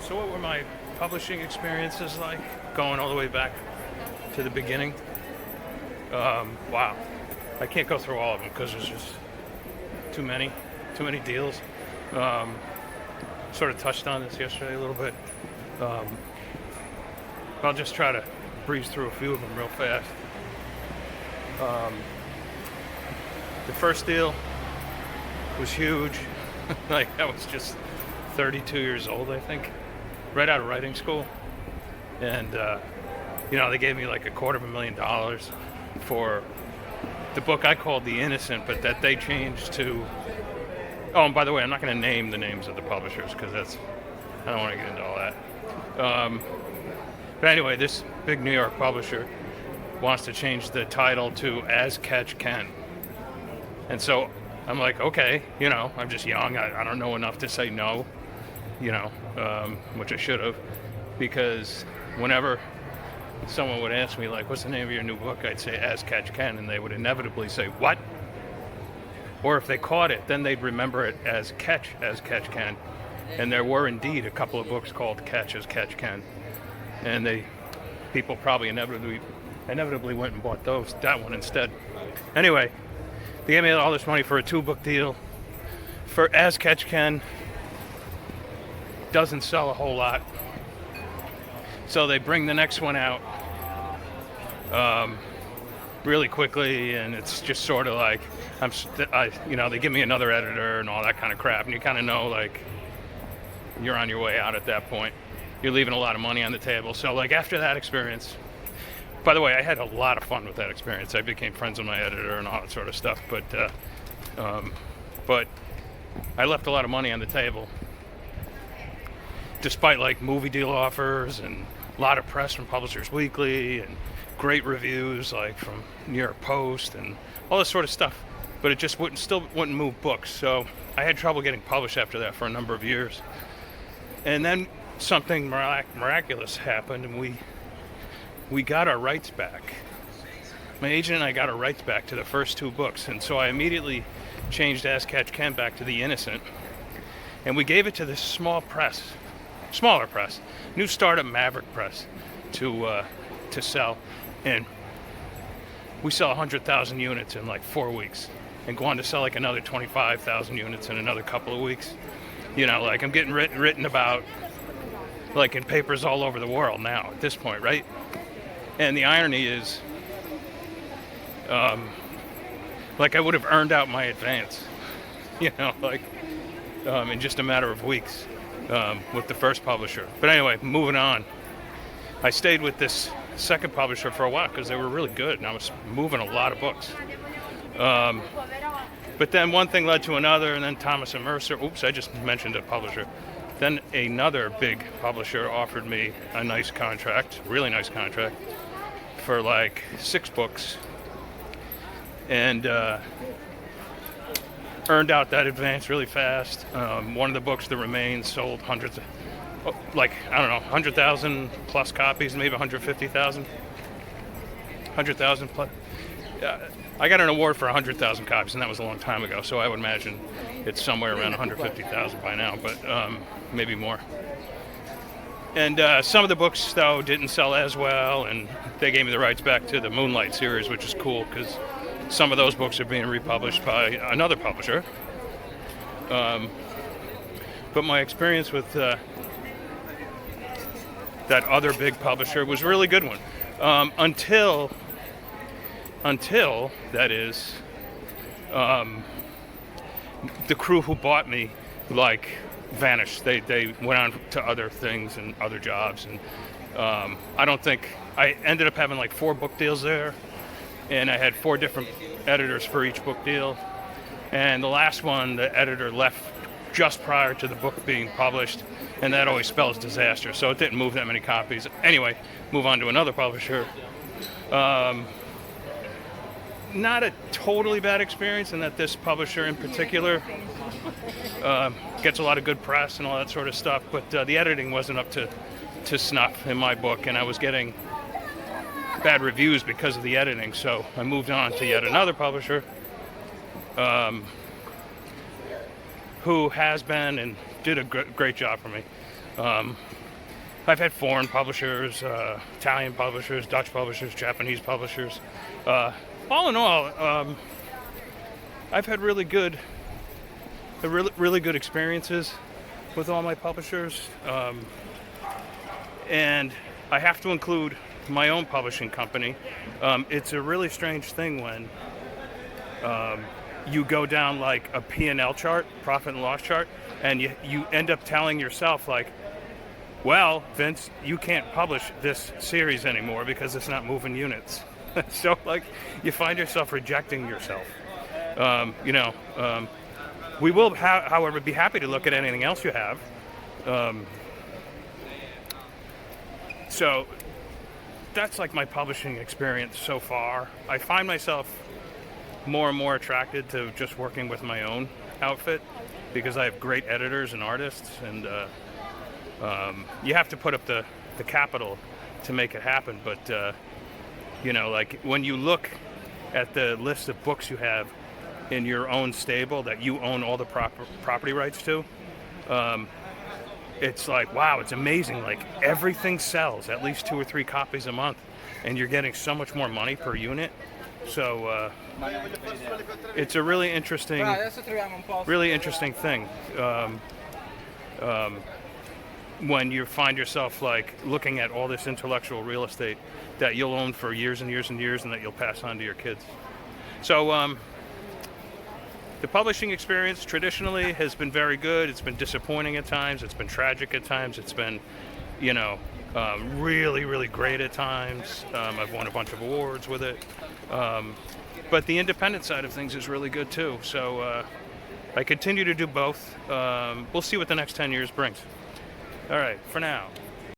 So what were my publishing experiences like? Going all the way back to the beginning. Wow. I can't go through all of them because there's just too many deals. Um, Sort of touched on this yesterday a little bit. Um, I'll just try to breeze through a few of them real fast. Um, the first deal was huge. Like, I was just 32 years old, I think, right out of writing school. And, they gave me like $250,000 for the book I called The Innocent, but that they changed to... Oh, and by the way, I'm not going to name the names of the publishers because I don't want to get into all that. But anyway, this big New York publisher wants to change the title to As Catch Can. And so I'm like, okay, I'm just young. I don't know enough to say no, which I should have, because whenever someone would ask me, like, what's the name of your new book? I'd say As Catch Can, and they would inevitably say, what? Or if they caught it, then they'd remember it as Catch Can. And there were indeed a couple of books called Catch as Catch Can. And people probably inevitably went and bought that one instead. Anyway, they gave me all this money for a 2-book deal. For As Catch Can, doesn't sell a whole lot. So they bring the next one out really quickly, and it's just sort of like, they give me another editor and all that kind of crap, and you kind of know, like, you're on your way out at that point. You're leaving a lot of money on the table. So, like, after that experience, by the way, I had a lot of fun with that experience. I became friends with my editor and all that sort of stuff, but I left a lot of money on the table, despite, like, movie deal offers and a lot of press from Publishers Weekly and great reviews, like, from New York Post and all this sort of stuff. But it just still wouldn't move books. So I had trouble getting published after that for a number of years. And then something miraculous happened, and we got our rights back. My agent and I got our rights back to the first 2 books, and so I immediately changed As Catch Can back to The Innocent, and we gave it to this smaller press, new startup Maverick Press, to sell, and we sell 100,000 units in like 4 weeks, and go on to sell like another 25,000 units in another couple of weeks. Like, I'm getting written about, like, in papers all over the world now at this point, right? And the irony is, like, I would have earned out my advance, in just a matter of weeks, with the first publisher. But anyway, moving on. I stayed with this second publisher for a while because they were really good, and I was moving a lot of books. But then one thing led to another, and then Thomas and Mercer, I just mentioned a publisher. Then another big publisher offered me a nice contract, really nice contract, for like 6 books. And earned out that advance really fast. One of the books that remained sold hundreds of, 100,000 plus copies, maybe 150,000. 100,000 plus. I got an award for 100,000 copies, and that was a long time ago, so I would imagine it's somewhere around 150,000 by now, but maybe more. And some of the books, though, didn't sell as well, and they gave me the rights back to the Moonlight series, which is cool, because some of those books are being republished by another publisher. But my experience with that other big publisher was a really good one. Until that is, the crew who bought me, like, vanished. They went on to other things and other jobs, and I don't think I ended up having like 4 book deals there, and I had 4 different editors for each book deal. And the last one, the editor left just prior to the book being published, and that always spells disaster. So it didn't move that many copies. Anyway, move on to another publisher. Not a totally bad experience in that this publisher in particular gets a lot of good press and all that sort of stuff, but the editing wasn't up to snuff in my book, and I was getting bad reviews because of the editing, so I moved on to yet another publisher who has been and did a great job for me. I've had foreign publishers, Italian publishers, Dutch publishers, Japanese publishers. All in all, I've had really good experiences with all my publishers, and I have to include my own publishing company. It's a really strange thing when you go down like a P&L chart, profit and loss chart, and you end up telling yourself like, well, Vince, you can't publish this series anymore because it's not moving units. So like you find yourself rejecting yourself. We will, however, be happy to look at anything else you have. So that's like my publishing experience so far. I find myself more and more attracted to just working with my own outfit because I have great editors and artists, and you have to put up the capital to make it happen. But like when you look at the list of books you have in your own stable that you own all the property rights to, it's like, wow, it's amazing. Like everything sells at least 2 or 3 copies a month, and you're getting so much more money per unit. So it's a really interesting thing when you find yourself like looking at all this intellectual real estate that you'll own for years and years and years, and that you'll pass on to your kids. So the publishing experience traditionally has been very good. It's been disappointing at times. It's been tragic at times. It's been, really, really great at times. I've won a bunch of awards with it. But the independent side of things is really good too. So I continue to do both. We'll see what the next 10 years brings. All right, for now.